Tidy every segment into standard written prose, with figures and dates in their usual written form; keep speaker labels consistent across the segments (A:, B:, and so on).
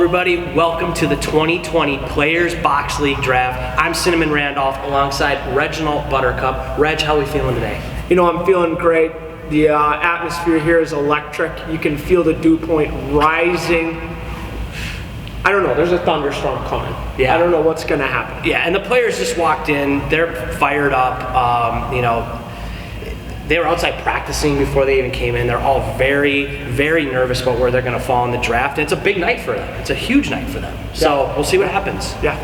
A: everybody, welcome to the 2020 Players Box League Draft. I'm Cinnamon Randolph alongside Reginald Buttercup. Reg, how are we feeling today?
B: You know, I'm feeling great. The atmosphere here is electric. You can feel the dew point rising. I don't know, there's a thunderstorm coming.
A: Yeah.
B: I don't know what's gonna happen.
A: Yeah, and the players just walked in, they're fired up. They were outside practicing before they even came in. They're all very, very nervous about where they're gonna fall in the draft. And it's a big night for them. It's a huge night for them. So we'll see what happens.
B: Yeah,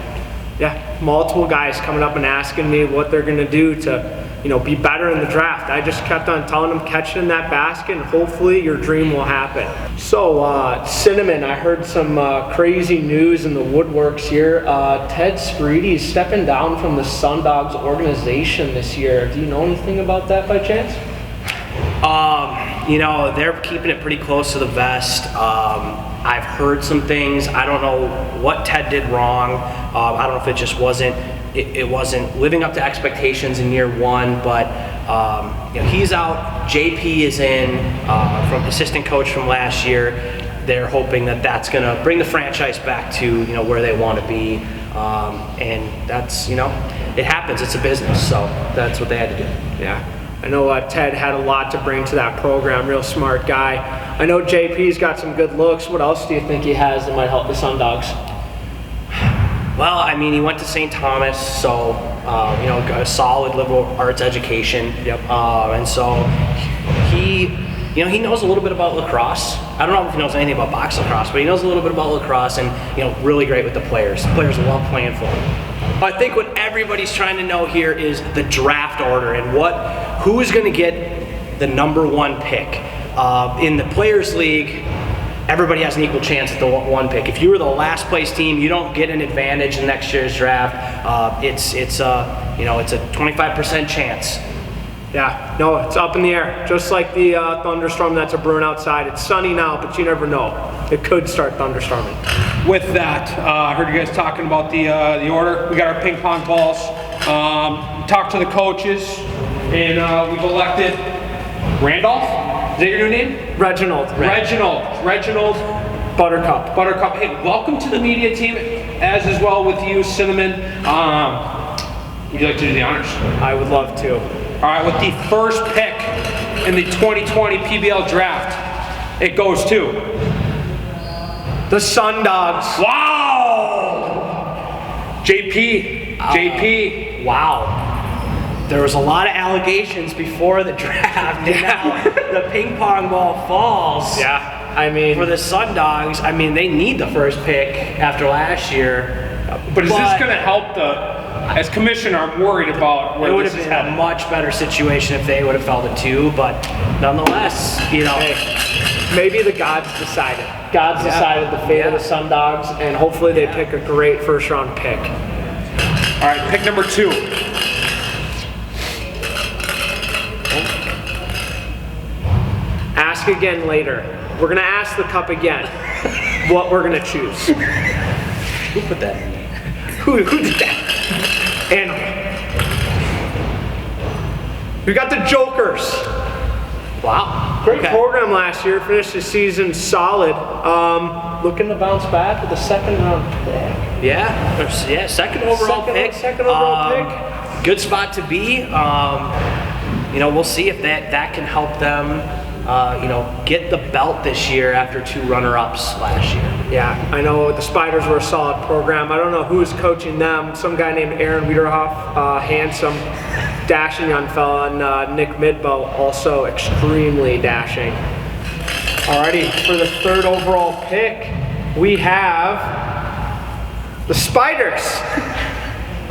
B: multiple guys coming up and asking me what they're gonna do to, be better in the draft. I just kept on telling them, catch it in that basket and hopefully your dream will happen. So, Cinnamon, I heard some crazy news in the woodworks here. Ted Spreedy is stepping down from the Sundogs organization this year. Do you know anything about that by chance?
A: They're keeping it pretty close to the vest. I've heard some things. I don't know what Ted did wrong. I don't know if it just wasn't living up to expectations in year one, but he's out. JP is in from assistant coach from last year. They're hoping that that's going to bring the franchise back to where they want to be, and that's it happens. It's a business, so that's what they had to do.
B: Yeah. I know Ted had a lot to bring to that program, real smart guy. I know JP's got some good looks. What else do you think he has that might help the Sundogs?
A: Well, he went to St. Thomas, so, got a solid liberal arts education.
B: Yep.
A: And so he knows a little bit about lacrosse. I don't know if he knows anything about box lacrosse, but he knows a little bit about lacrosse and, really great with the players. The players love playing for him. I think what everybody's trying to know here is the draft order and who is going to get the #1 pick. In the Players League, everybody has an equal chance at the one pick. If you were the last place team, you don't get an advantage in next year's draft. It's a 25% chance.
B: Yeah, no, it's up in the air. Just like the thunderstorm that's a brewing outside. It's sunny now, but you never know. It could start thunderstorming.
C: With that, I heard you guys talking about the order. We got our ping pong balls. Talked to the coaches, and we've elected Randolph. Is that your new name?
B: Reginald Buttercup.
C: Hey, welcome to the media team, as well with you, Cinnamon. Would you like to do the honors?
B: I would love to.
C: All right, with the first pick in the 2020 PBL draft, it goes to
B: the Sundogs.
C: Wow! JP.
A: Wow. There was a lot of allegations before the draft, and now the ping pong ball falls.
B: Yeah,
A: for the Sundogs, they need the first pick after last year.
C: But is this going to help as commissioner, I'm worried about where
A: it would
C: this
A: have
C: is
A: been
C: headed.
A: a much better situation if they would have fell to 2, but nonetheless,
B: Hey, maybe the gods decided. Gods decided the fate of the Sundogs, and hopefully they pick a great first-round pick.
C: All right, pick number 2.
B: Ask again later. We're going to ask the cup again what we're going to choose.
A: Who put that in?
B: Who did that? And we got the Jokers.
A: Wow.
B: Great program last year. Finished the season solid. Looking to bounce back with a second-round pick.
A: Yeah, second overall pick.
B: Second overall pick.
A: Good spot to be. We'll see if that can help them get the belt this year after 2 runner-ups last year.
B: Yeah, I know the Spiders were a solid program. I don't know who's coaching them. Some guy named Aaron Wiederhoff, handsome, dashing young fella, and Nick Midbow, also extremely dashing. Alrighty, for the 3rd overall pick, we have the Spiders.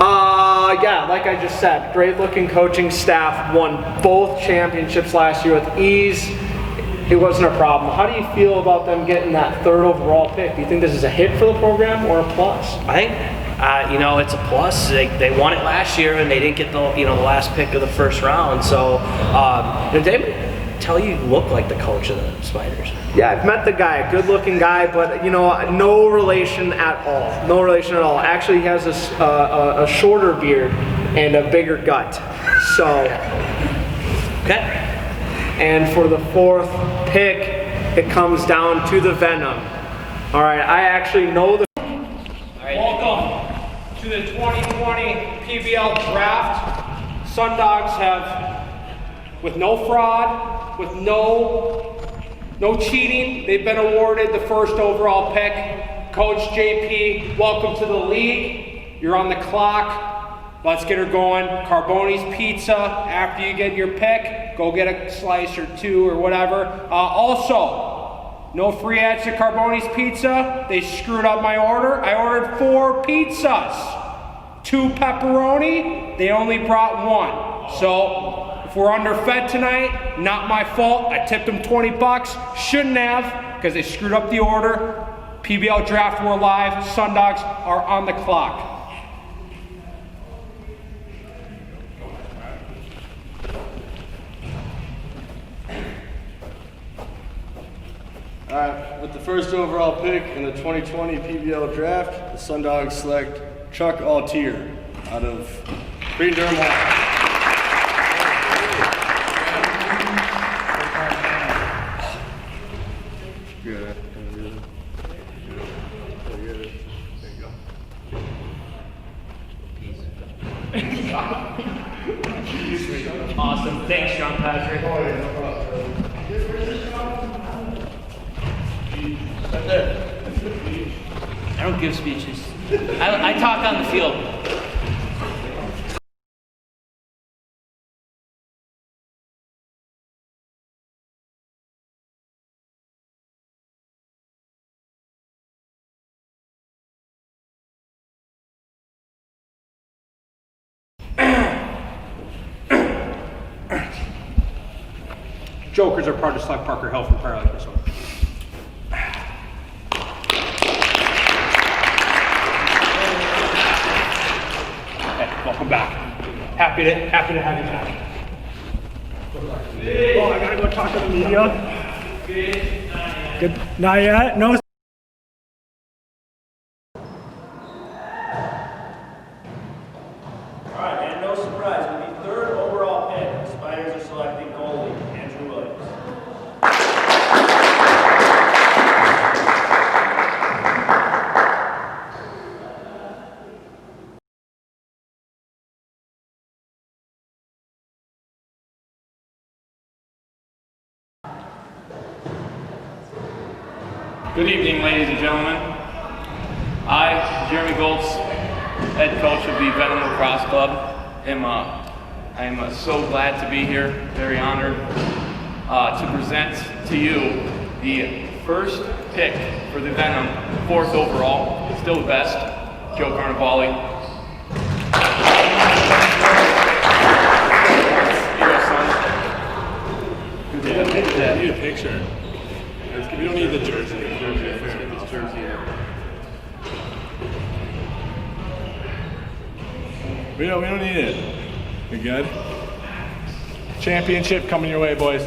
B: Like I just said, great-looking coaching staff, won both championships last year with ease. It wasn't a problem. How do you feel about them getting that 3rd overall pick? Do you think this is a hit for the program or a plus?
A: I think it's a plus. They won it last year and they didn't get the last pick of the first round. So did they tell you look like the coach of the Spiders?
B: Yeah, I've met the guy, good-looking guy, but no relation at all. No relation at all. Actually, he has a shorter beard and a bigger gut. So.
A: Okay.
B: And for the 4th pick, it comes down to the Venom. All right, I actually know the.
C: Welcome to the 2020 PBL Draft. Sundogs have, with no fraud, with no cheating, they've been awarded the first overall pick. Coach JP, welcome to the league. You're on the clock. Let's get her going. Carboni's Pizza, after you get your pick, go get a slice or two or whatever. Also, no free ads to Carboni's Pizza. They screwed up my order. I ordered 4 pizzas. 2 pepperoni, they only brought 1. So, if we're underfed tonight, not my fault. I tipped them 20 bucks. Shouldn't have, because they screwed up the order. PBL Draft, we're live. Sundogs are on the clock.
D: All right, with the first overall pick in the 2020 PBL Draft, the Sundogs select Chuck Altier out of Green Durham High. Good.
A: Awesome. Thanks, John Patrick.
E: I don't give speeches. I talk on the field.
C: Jokers are proud to select Parker Hill from Fairlight, Minnesota. Welcome back. Happy to have you back.
B: Oh, I gotta go talk to the media. Good. Not yet. No.
F: Alright, and no surprise, with the 3rd overall pick, the Spiders are selecting goalie Andrew Williams.
G: Good evening, ladies and gentlemen. I, Jeremy Goltz, head coach of the Venom Lacrosse Club, I am so glad to be here, very honored to present to you the first pick for the Venom, 4th overall, still the best, Joe Carnevale.
D: I need a picture. We don't need the jersey. We don't need it. You good? Championship coming your way, boys.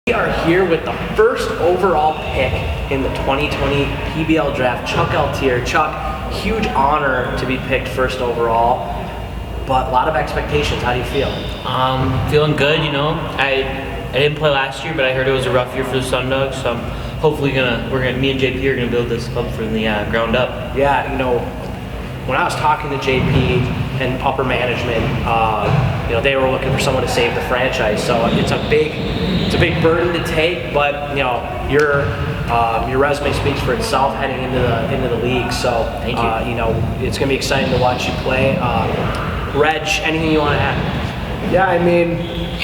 A: We are here with the first overall pick in the 2020 PBL Draft, Chuck Altier. Chuck, huge honor to be picked first overall, but a lot of expectations. How do you feel?
E: Feeling good, you know. I didn't play last year, but I heard it was a rough year for the Sundogs, so I'm hopefully me and JP are gonna build this club from the ground up.
A: Yeah, you know, when I was talking to JP and upper management, you know, they were looking for someone to save the franchise. So it's a big burden to take, but you know, your resume speaks for itself heading into the league. So
E: thank you.
A: You know, it's gonna be exciting to watch you play. Reg, anything you want to add?
B: Yeah, I mean,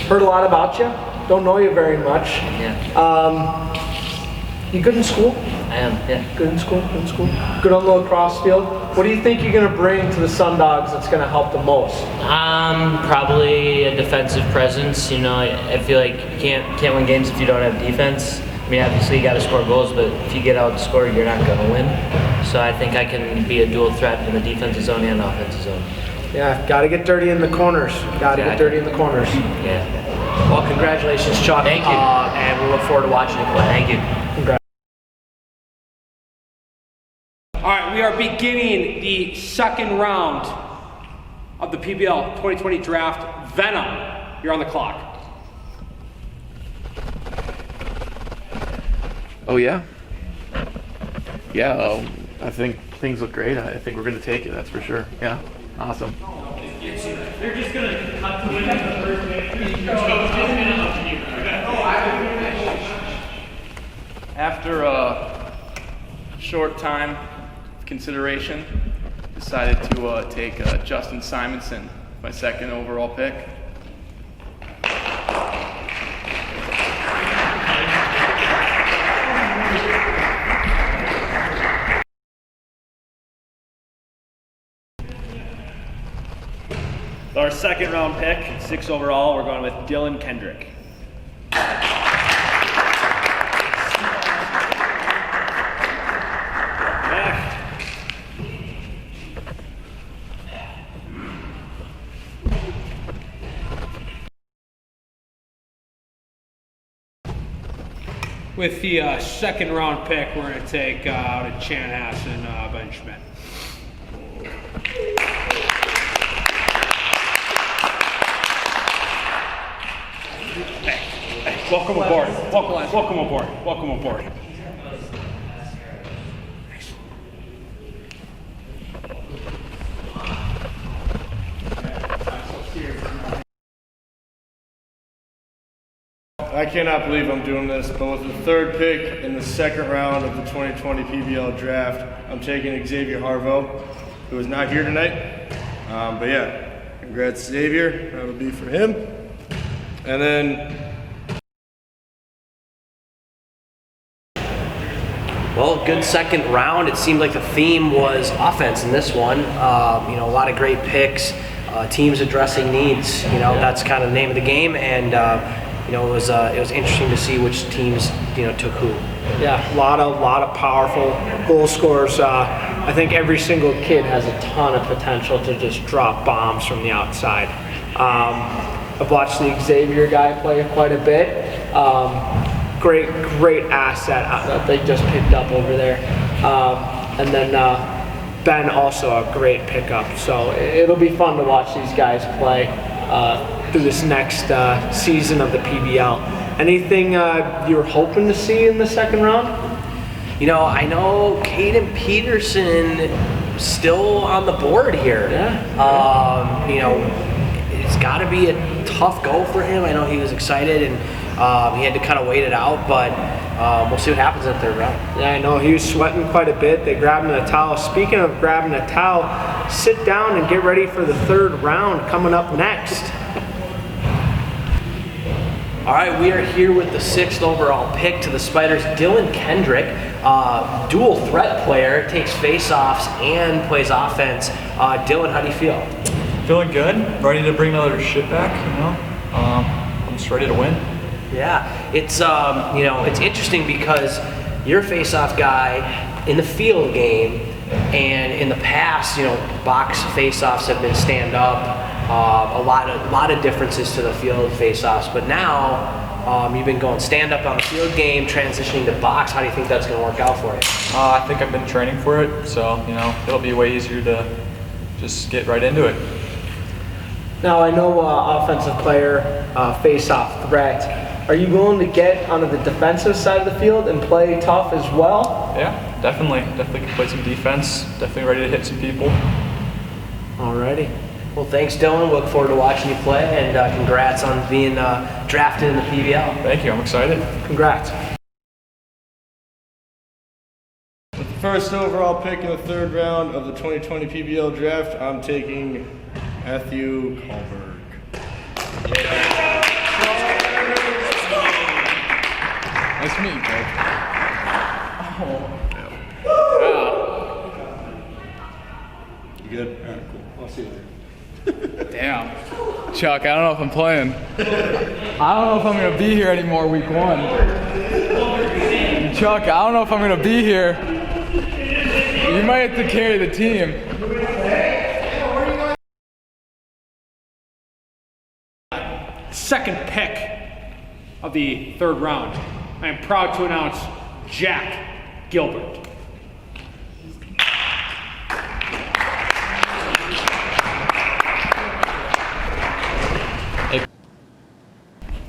B: heard a lot about you. Don't know you very much.
E: Yeah.
B: You good in school?
E: I am, yeah.
B: Good in school, good in school. Good on the lacrosse field. What do you think you're going to bring to the Sundogs that's going to help the most?
E: Probably a defensive presence. You know, I feel like you can't win games if you don't have defense. I mean, obviously you got to score goals, but if you get outscored, you're not going to win. So I think I can be a dual threat in the defensive zone and offensive zone.
B: Yeah, got to get dirty in the corners. Got to get dirty in the corners.
E: Yeah.
A: Well, congratulations, Chuck.
E: Thank you.
A: And we look forward to watching you play.
E: Thank you.
B: Congrats.
C: All right, we are beginning the 2nd round of the PBL 2020 Draft. Venom, you're on the clock.
H: Oh yeah? Yeah, I think things look great. I think we're going to take it, that's for sure. Yeah, awesome.
F: They're just going to cut to win the first pitch.
G: After a short time of consideration, decided to take Justin Simonson, my second overall pick.
F: Our second round pick, 6th overall, we're going with KENDRICK.
C: With the second round pick, we're going to take out of Chanhassen, Ben Schmidt. Hey, welcome aboard. Welcome aboard. Welcome aboard.
D: I cannot believe I'm doing this, but with the third pick in the second round of the 2020 PBL draft, I'm taking XAVIER HARVIEUX, who is not here tonight. But yeah, congrats Xavier, that'll be for him. And then
A: Well, good second round. It seemed like the theme was offense in this one. You know, a lot of great picks, teams addressing needs. You know, that's kind of the name of the game, and you know, it was interesting to see which teams took who.
B: Yeah, a lot of powerful goal scorers. I think every single kid has a ton of potential to just drop bombs from the outside. I've watched the XAVIER guy play quite a bit. Great asset that they just picked up over there. And then Ben, also a great pickup. So it'll be fun to watch these guys play through this next season of the PBL. Anything you were hoping to see in the second round?
A: You know, I know Caden Peterson still on the board here.
B: Yeah.
A: You know, it's got to be a tough go for him. I know he was excited and he had to kind of wait it out, but we'll see what happens in the third round.
B: Yeah, I know he was sweating quite a bit. They grabbed him a towel. Speaking of grabbing a towel, sit down and get ready for the third round coming up next.
A: All right, we are here with the 6th overall pick to the Spiders, KENDRICK, dual threat player, takes face-offs and plays offense. Dylan, how do you feel?
I: Feeling good, ready to bring another shit back, you know. I'm just ready to win.
A: Yeah, it's you know, it's interesting because you're a face-off guy in the field game, and in the past, you know, box face-offs have been stand-up. A lot of differences to the field face-offs, but now you've been going stand-up on the field game, transitioning to box. How do you think that's going to work out for you?
I: I think I've been training for it, so you know it'll be way easier to just get right into it.
B: Now I know offensive player, face-off threat. Are you willing to get onto the defensive side of the field and play tough as well?
I: Yeah, definitely can play some defense. Definitely ready to hit some people.
B: Alrighty.
A: Well, thanks, Dylan. Look forward to watching you play, and congrats on being drafted in the PBL.
I: Thank you. I'm excited.
B: Congrats.
D: with the first overall pick in the third round of the 2020 PBL draft, I'm taking Matthew Kalberg.
H: Nice to meet you, Coach.
D: You good? All right, cool. I'll see you later.
H: Damn. Chuck, I don't know if I'm playing. I don't know if I'm going to be here anymore week 1. Chuck, I don't know if I'm going to be here. You might have to carry the team.
C: Second pick of the third round, I am proud to announce Jack Gilbert.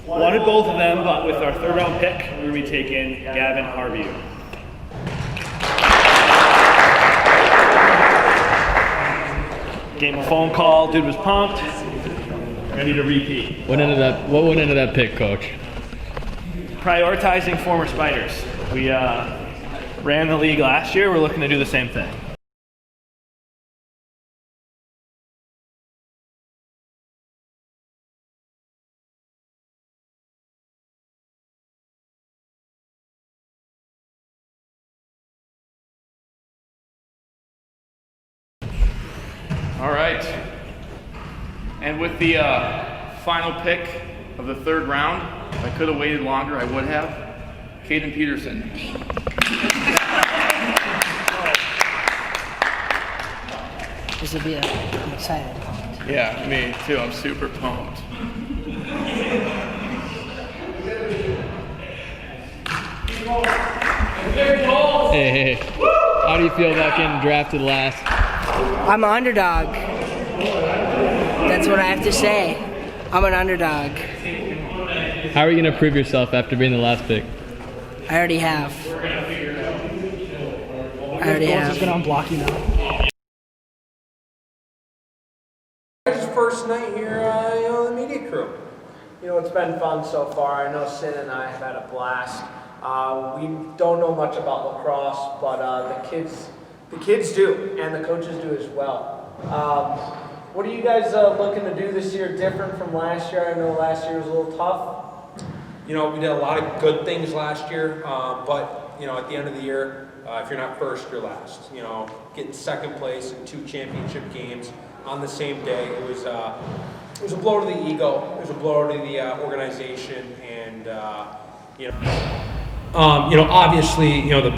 F: Wanted both of them, but with our third round pick, we're going to be taking Gavin HARVIEUX. Gave him a phone call, dude was pumped, ready to repeat.
J: What went into that pick, Coach?
F: Prioritizing former Spiders. We ran the league last year, we're looking to do the same thing.
G: All right. And with the final pick of the third round, if I could have waited longer, I would have. Caden Peterson.
K: This will be I'm excited.
G: Yeah, me too. I'm super pumped.
J: Hey. How do you feel about getting drafted last?
K: I'm an underdog. That's what I have to say. I'm an underdog.
J: How are you going to prove yourself after being the last pick?
K: I already have.
B: Just gonna unblock you now. His first night here, the media crew. It's been fun so far. I know Sin and I have had a blast. We don't know much about lacrosse, but the kids do, and the coaches do as well. What are you guys looking to do this year different from last year? I know last year was a little tough.
C: We did a lot of good things last year, but at the end of the year, if you're not first, you're last. Getting second place in 2 championship games on the same day, it was a blow to the ego. It was a blow to the organization, and obviously, the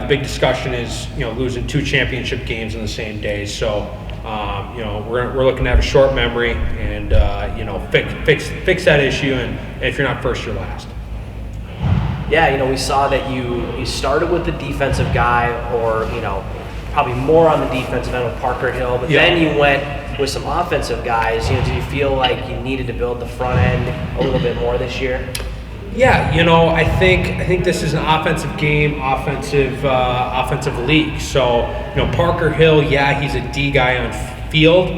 C: big discussion is losing 2 championship games in the same day. So, we're looking to have a short memory and fix that issue. And if you're not first, you're last.
A: Yeah, we saw that you started with the defensive guy, or probably more on the defensive end with Parker Hill, but then you went with some offensive guys. Did you feel like you needed to build the front end a little bit more this year?
C: Yeah, I think this is an offensive game, offensive league. So, Parker Hill, he's a D guy on field,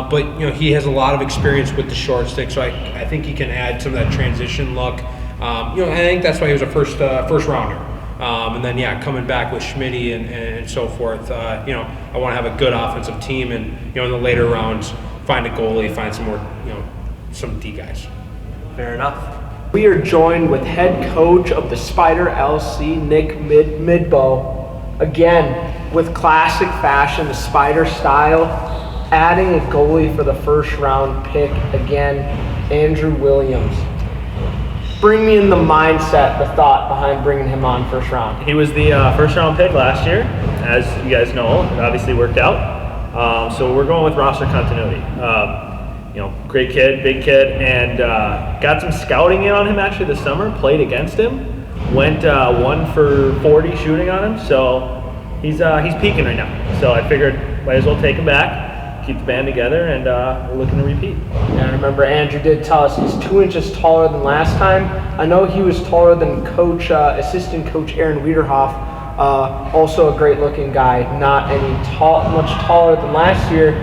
C: but he has a lot of experience with the short stick. So I think he can add some of that transition look. I think that's why he was a first rounder. And then coming back with Schmitty and so forth. I want to have a good offensive team, and in the later rounds, find a goalie, find some more some D guys.
A: Fair enough.
B: We are joined with head coach of the Spider LC, Nick Midbow. Again, with classic fashion, the Spider style, adding a goalie for the first round pick. Again, Andrew Williams. Bring me in the mindset, the thought behind bringing him on first round.
F: He was the first round pick last year, as you guys know. It obviously worked out. So we're going with roster continuity. Great kid, big kid, and got some scouting in on him actually this summer. Played against him, went 1 for 40 shooting on him. So he's peaking right now. So I figured might as well take him back, keep the band together, and we're looking to repeat.
B: Yeah, I remember Andrew did tell us he's 2 inches taller than last time. I know he was taller than assistant coach Aaron Wiederhoff. Also a great looking guy, not much taller than last year.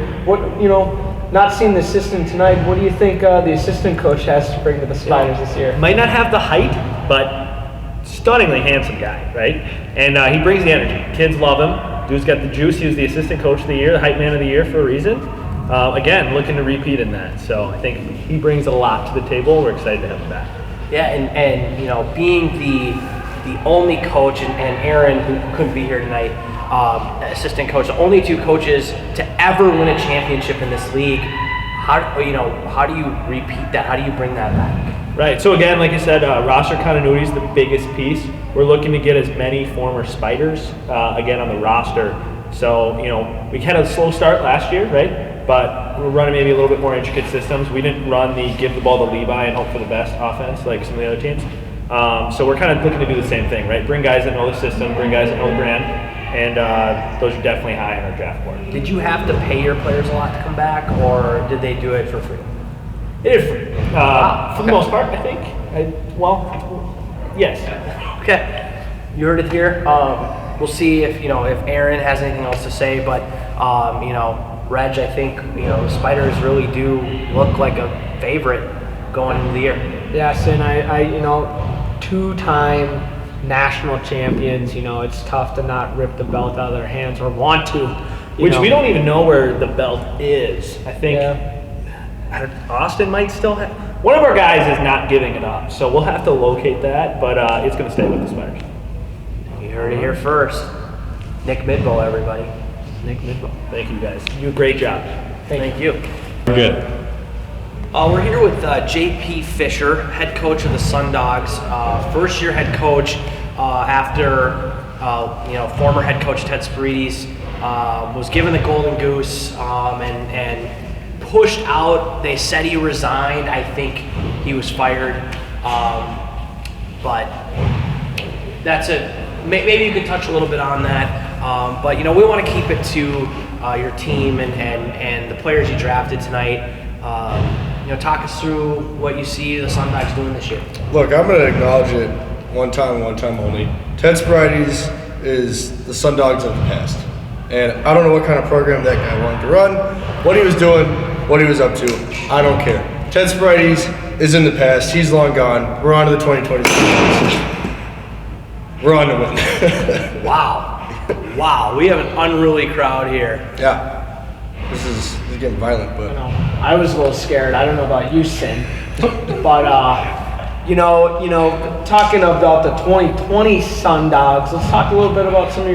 B: Not seeing the assistant tonight, what do you think the assistant coach has to bring to the Spiders this year?
F: Might not have the height, but stunningly handsome guy, right? And he brings the energy. Kids love him. Dude's got the juice. He was the assistant coach of the year, the hype man of the year for a reason. Again, looking to repeat in that. So I think he brings a lot to the table. We're excited to have him back.
A: Yeah, and being the only coach, and Aaron, who couldn't be here tonight, assistant coach, the only 2 coaches to ever win a championship in this league. How do you repeat that? How do you bring that back?
F: Right. So again, like I said, roster continuity is the biggest piece. We're looking to get as many former Spiders again on the roster. So we had a slow start last year, right? But we're running maybe a little bit more intricate systems. We didn't run the give the ball to Levi and hope for the best offense like some of the other teams. So we're kind of looking to do the same thing, right? Bring guys that know the system, bring guys that know the brand. And those are definitely high on our draft board.
A: Did you have to pay your players a lot to come back, or did they do it for free?
F: They did free. For the most part, I think. Yes.
A: Okay, you heard it here. We'll see if Aaron has anything else to say, but Reg, I think the Spiders really do look like a favorite going into the year.
B: Yes, and I two-time national champions. It's tough to not rip the belt out of their hands or want to.
F: We don't even know where the belt is. I think Austin might still have. One of our guys is not giving it up, so we'll have to locate that, but it's going to stay with the Spiders.
A: You heard it here first. Nick Midbow, everybody.
F: Nick Midbow. Thank you, guys. You do a great job.
A: Thank you.
J: We're good.
A: We're here with J.P. Fisher, head coach of the Sun Dogs, first-year head coach after former head coach Ted Spirides was given the Golden Goose and pushed out. They said he resigned. I think he was fired, but that's it. Maybe you could touch a little bit on that. But we want to keep it to your team and the players you drafted tonight. Talk us through what you see the Sun Dogs doing this year.
D: Look, I'm going to acknowledge it one time only. Ted Spirides is the Sun Dogs of the past. And I don't know what kind of program that guy wanted to run, what he was doing, what he was up to. I don't care. Ted Spirides is in the past. He's long gone. We're on to the 2020 season. We're on to win.
A: Wow. We have an unruly crowd here.
D: Yeah. This is getting violent, but
B: I was a little scared. I don't know about you, Sin, but talking about the 2020 Sun Dogs, let's talk a little bit about some of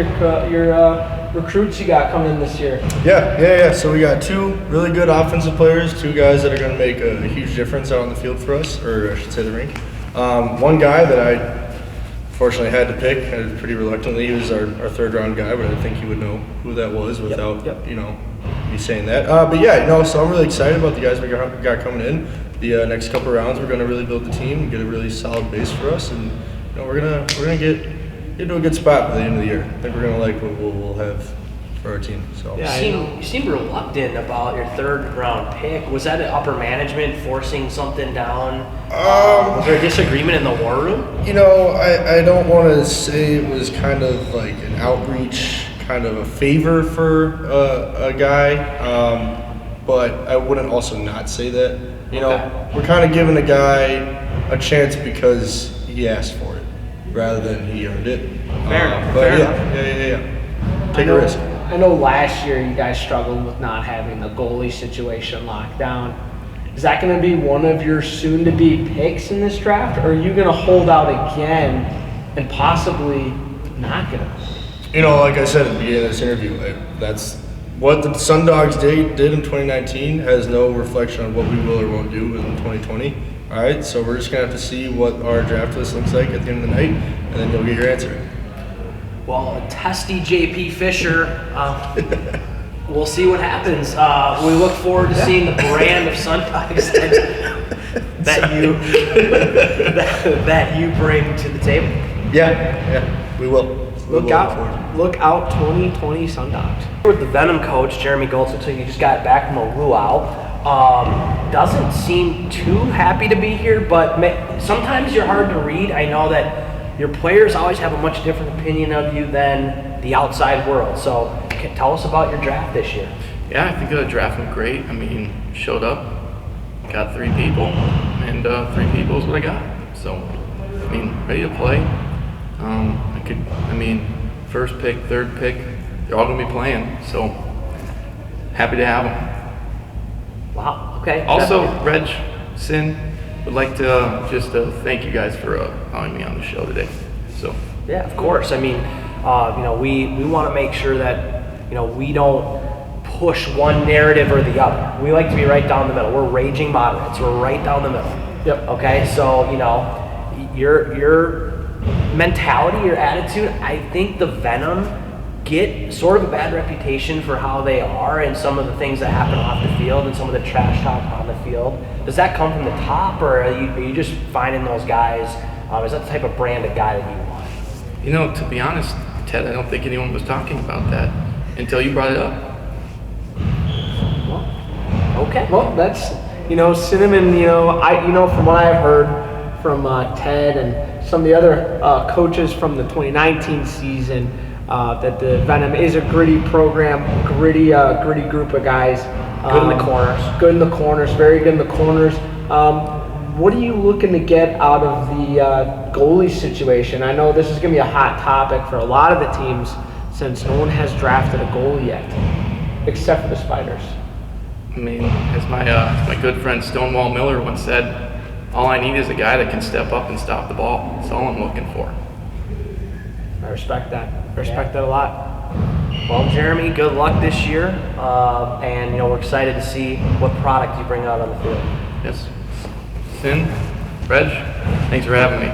B: your recruits you got coming in this year.
D: Yeah. So we got two really good offensive players, two guys that are going to make a huge difference out on the field for us, or I should say the rink. One guy that I fortunately had to pick pretty reluctantly. He was our third round guy, but I think you would know who that was without me saying that. So I'm really excited about the guys we got coming in. The next couple rounds, we're going to really build the team and get a really solid base for us, and we're gonna get into a good spot by the end of the year. I think we're gonna like what we'll have for our team. So
A: you seem reluctant about your third round pick. Was that upper management forcing something down? Was there a disagreement in the war room?
D: I don't want to say it was kind of like an outreach, kind of a favor for a guy, but I wouldn't also not say that. We're kind of giving a guy a chance because he asked for it, rather than he earned it.
A: Fair enough.
D: Yeah. Take a risk.
B: I know last year you guys struggled with not having the goalie situation locked down. Is that going to be one of your soon-to-be picks in this draft, or are you going to hold out again and possibly not get him?
D: Like I said at the beginning of this interview, that's what the Sun Dogs did in 2019 has no reflection on what we will or won't do in 2020. All right, so we're just going to have to see what our draft list looks like at the end of the night, and then you'll get your answer.
A: Well, a testy J.P. Fisher. We'll see what happens. We look forward to seeing the brand of Sun Dogs that you bring to the table.
D: Yeah, we will.
B: Look out, 2020 Sun Dogs.
A: With the Venom coach, Jeremy Goltz, looks like he just got back from a luau. Doesn't seem too happy to be here, but sometimes you're hard to read. I know that your players always have a much different opinion of you than the outside world. So tell us about your draft this year.
L: Yeah, I think the draft went great. Showed up, got 3 people, and 3 people is what I got. So, ready to play. First pick, third pick, they're all going to be playing. So, happy to have them.
A: Wow, okay.
L: Also, Reg, Sin, would like to just thank you guys for allowing me on the show today. So.
A: Yeah, of course. We want to make sure that, we don't push one narrative or the other. We like to be right down the middle. We're raging moderates. We're right down the middle.
B: Yep.
A: Okay, so, your mentality, your attitude, I think the Venom get sort of a bad reputation for how they are and some of the things that happen off the field and some of the trash talk on the field. Does that come from the top, or are you just finding those guys? Is that the type of brand of guy that you want?
L: To be honest, Ted, I don't think anyone was talking about that until you brought it up.
A: Well, okay.
B: Well, that's, Cinnamon, from what I've heard from Ted and some of the other coaches from the 2019 season that the Venom is a gritty program, gritty group of guys.
A: Good in the corners.
B: Good in the corners, very good in the corners. What are you looking to get out of the goalie situation? I know this is going to be a hot topic for a lot of the teams since no one has drafted a goalie yet, except for the Spiders.
L: I mean, as my good friend Stonewall Miller once said, all I need is a guy that can step up and stop the ball. That's all I'm looking for.
B: I respect that. I respect that a lot.
A: Well, Jeremy, good luck this year, and we're excited to see what product you bring out on the field.
L: Yes. Sin, Reg, thanks for having me.